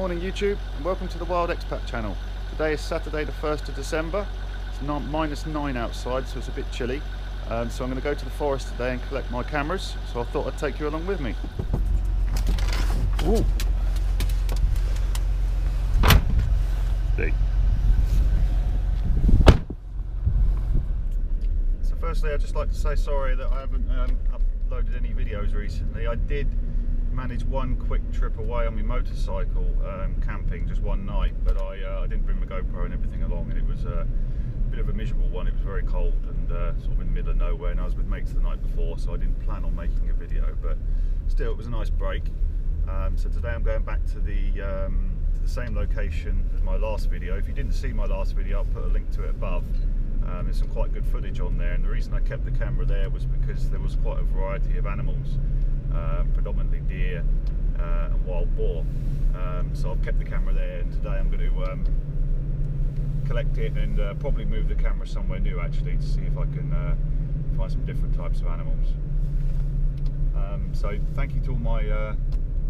Morning YouTube, and welcome to the Wild Expat channel. Today is Saturday the 1st of December. It's -9 outside, so it's a bit chilly. So I'm going to go to the forest today and collect my cameras, so I thought I'd take you along with me. Ooh. Hey. So firstly, I'd just like to say sorry that I haven't uploaded any videos recently. I did manage one quick trip away on my motorcycle camping, just one night, but I didn't bring my GoPro and everything along, and it was a bit of a miserable one. It was very cold and sort of in the middle of nowhere, and I was with mates the night before, so I didn't plan on making a video, but still it was a nice break. So today I'm going back to the same location as my last video. If you didn't see my last video, I'll put a link to it above. There's some quite good footage on there, and the reason I kept the camera there was because there was quite a variety of animals, predominantly deer and wild boar. So I've kept the camera there, and today I'm going to collect it and probably move the camera somewhere new actually, to see if I can find some different types of animals. So thank you to all my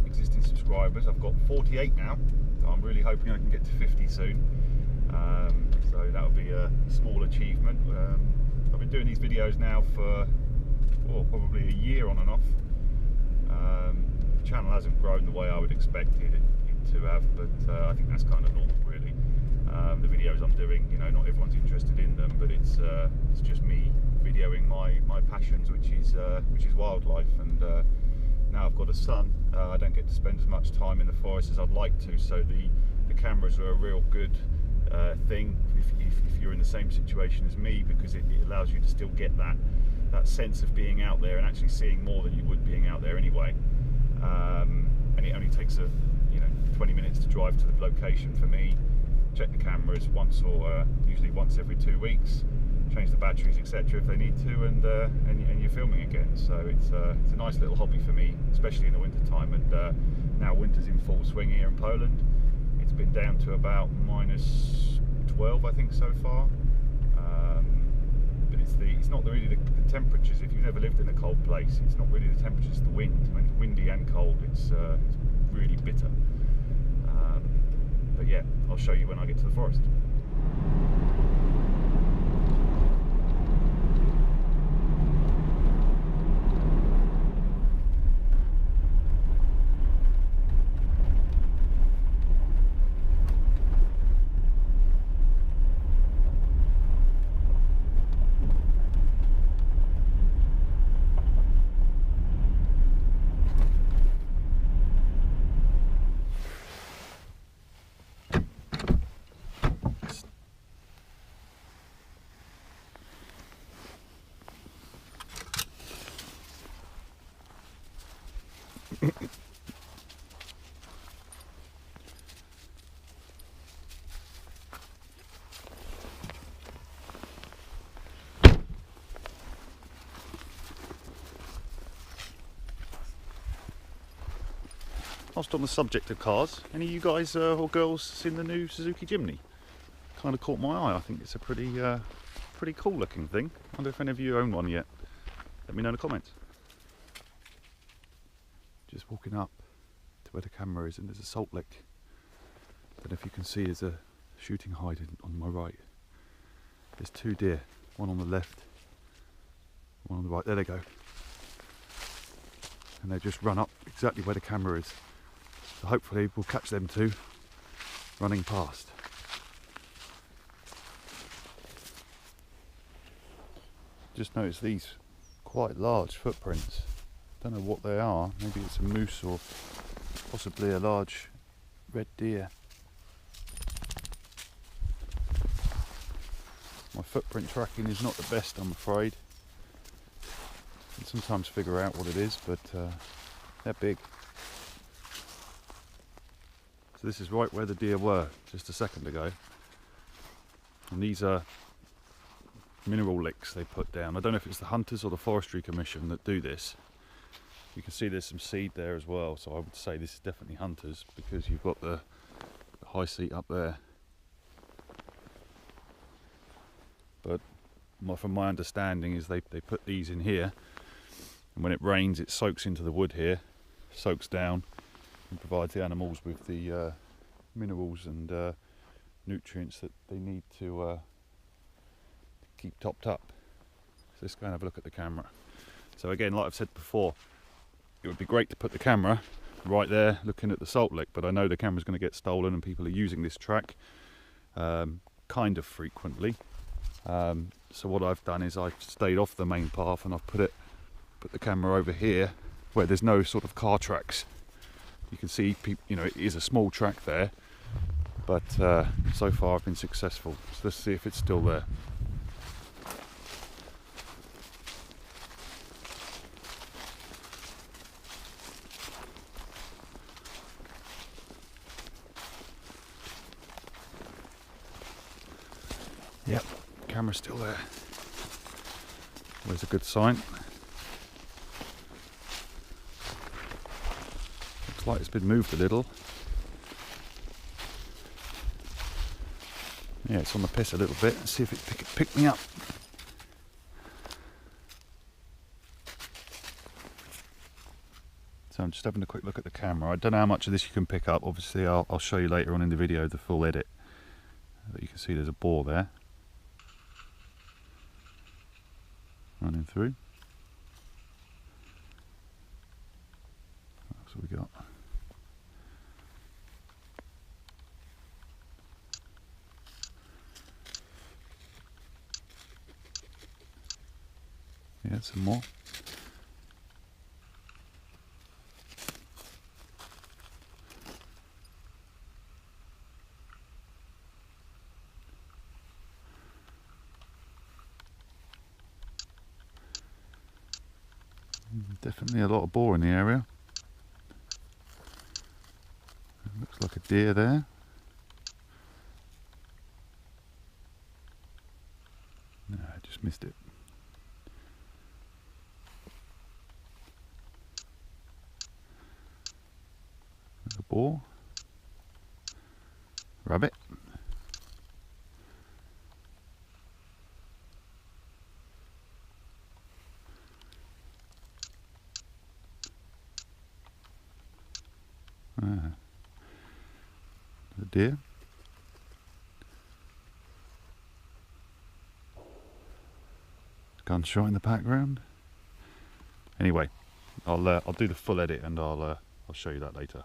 existing subscribers. I've got 48 now. I'm really hoping I can get to 50 soon. So that'll be a small achievement. I've been doing these videos now for probably a year on and off. The channel hasn't grown the way I would expect it to have, but I think that's kind of normal really. The videos I'm doing, you know, not everyone's interested in them, but it's just me videoing my passions, which is wildlife. And now I've got a son, I don't get to spend as much time in the forest as I'd like to, so the cameras are a real good thing if you're in the same situation as me, because it allows you to still get that sense of being out there and actually seeing more than you would being out there anyway. And it only takes 20 minutes to drive to the location for me, check the cameras once or usually once every 2 weeks, change the batteries, etc. if they need to, and you're filming again. So it's a nice little hobby for me, especially in the winter time. And now winter's in full swing here in Poland. It's been down to about -12 I think so far. But it's not really the temperatures. If you've never lived in a cold place, it's not really the temperatures, it's the wind. When it's windy and cold, it's really bitter. But yeah, I'll show you when I get to the forest. Whilst on the subject of cars, any of you guys or girls seen the new Suzuki Jimny? Kind of caught my eye. I think it's a pretty cool looking thing. I wonder if any of you own one yet. Let me know in the comments. Just walking up to where the camera is, and there's a salt lick. I don't know if you can see, there's a shooting hide on my right. There's 2 deer, one on the left, one on the right. There they go. And they just run up exactly where the camera is. So hopefully we'll catch them 2 running past. Just noticed these quite large footprints. Don't know what they are. Maybe it's a moose or possibly a large red deer. My footprint tracking is not the best, I'm afraid. I can sometimes figure out what it is, but they're big. So this is right where the deer were just a second ago. And these are mineral licks they put down. I don't know if it's the Hunters or the Forestry Commission that do this. You can see there's some seed there as well, so I would say this is definitely Hunters, because you've got the high seat up there. But from my understanding is they put these in here, and when it rains it soaks into the wood here, soaks down, and provides the animals with the minerals and nutrients that they need to keep topped up. So let's go and have a look at the camera. So again, like I've said before, it would be great to put the camera right there looking at the salt lick, but I know the camera's going to get stolen and people are using this track kind of frequently. So what I've done is I've stayed off the main path and I've put the camera over here where there's no sort of car tracks. You can see, you know, it is a small track there, but so far I've been successful. So let's see if it's still there. Yep, camera's still there. Always a good sign. Looks like it's been moved a little. Yeah, it's on the piss a little bit. Let's see if it picked me up. So I'm just having a quick look at the camera. I don't know how much of this you can pick up. Obviously I'll show you later on in the video the full edit. But you can see there's a bore there running through. That's what we got. Yeah, some more. Definitely a lot of boar in the area. Looks like a deer there. No, I just missed it. There's a boar. Rabbit. The deer. Gunshot in the background. Anyway, I'll do the full edit and I'll show you that later.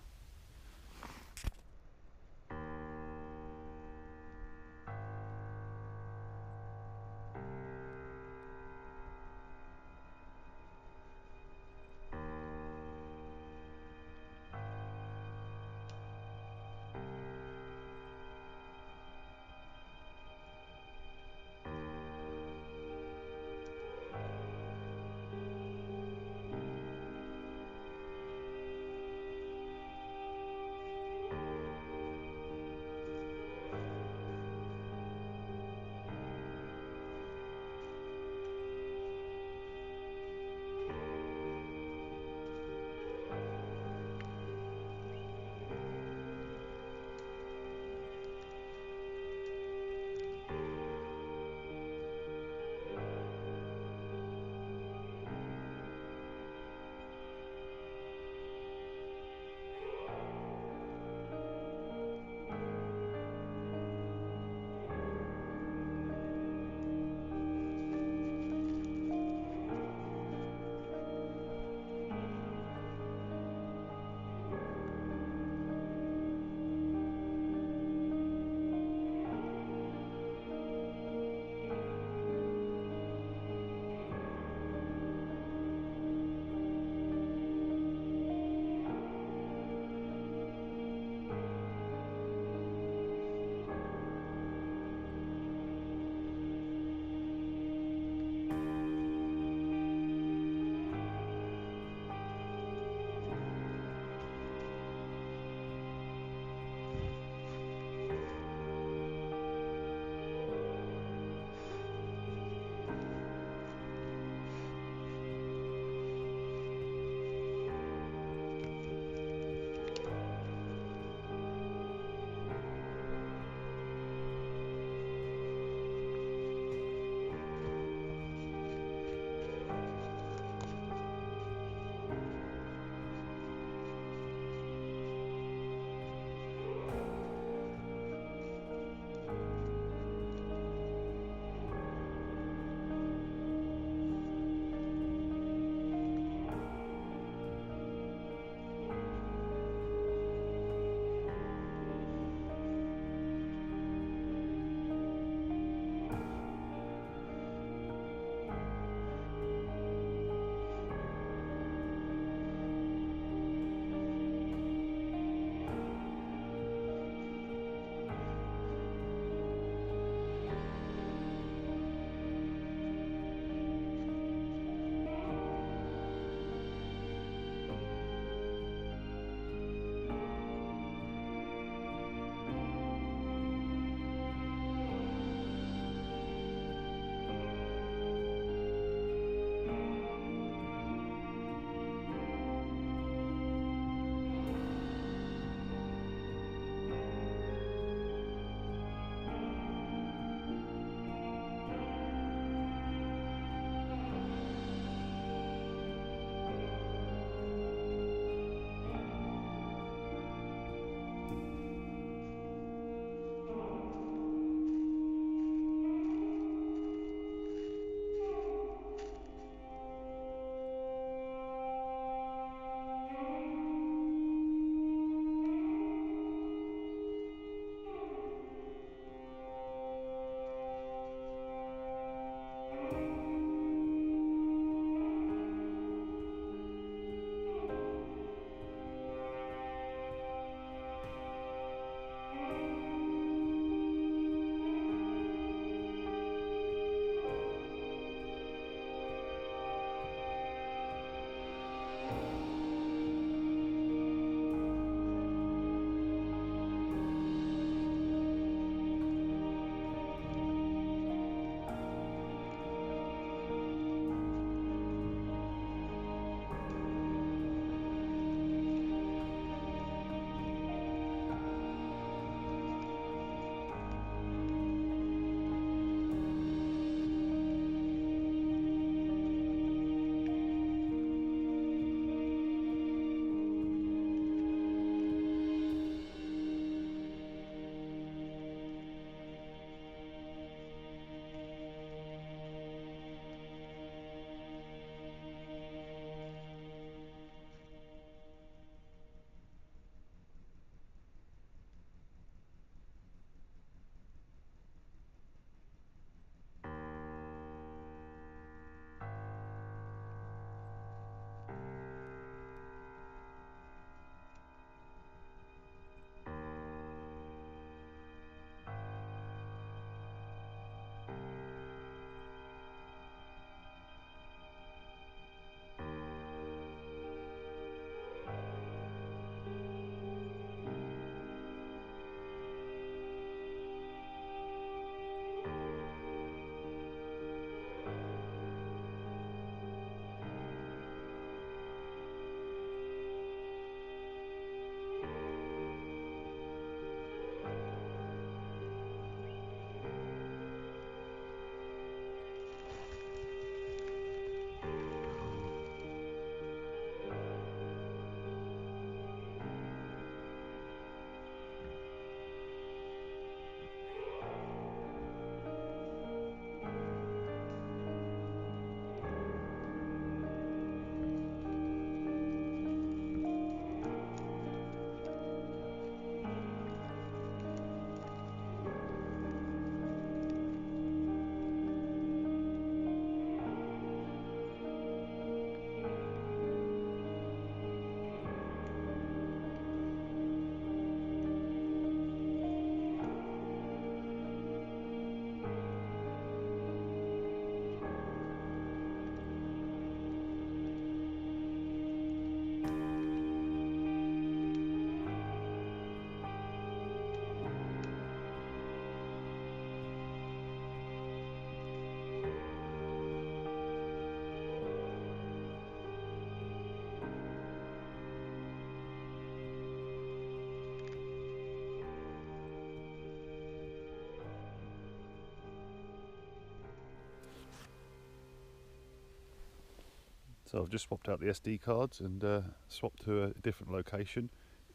So I've just swapped out the SD cards and swapped to a different location,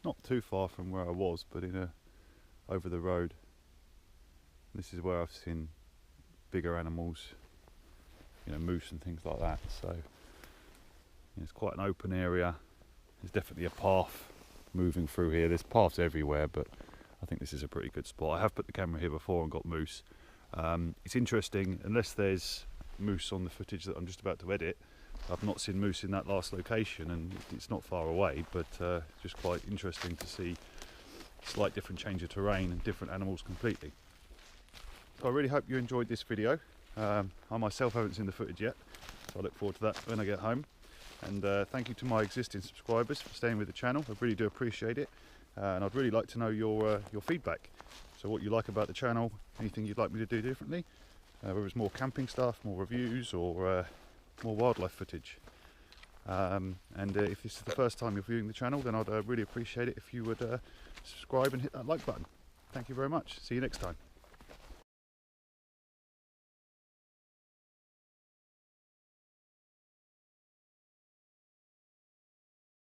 not too far from where I was, but over the road. This is where I've seen bigger animals, moose and things like that. So it's quite an open area. There's definitely a path moving through here. There's paths everywhere, but I think this is a pretty good spot. I have put the camera here before and got moose. It's interesting, unless there's moose on the footage that I'm just about to edit, I've not seen moose in that last location, and it's not far away, but just quite interesting to see slight different change of terrain and different animals completely. So I really hope you enjoyed this video. I myself haven't seen the footage yet, so I look forward to that when I get home. And thank you to my existing subscribers for staying with the channel. I really do appreciate it, and I'd really like to know your feedback. So what you like about the channel, anything you'd like me to do differently, whether it's more camping stuff, more reviews, or more wildlife footage. And if this is the first time you're viewing the channel, then I'd really appreciate it if you would subscribe and hit that like button. Thank you very much. See you next time.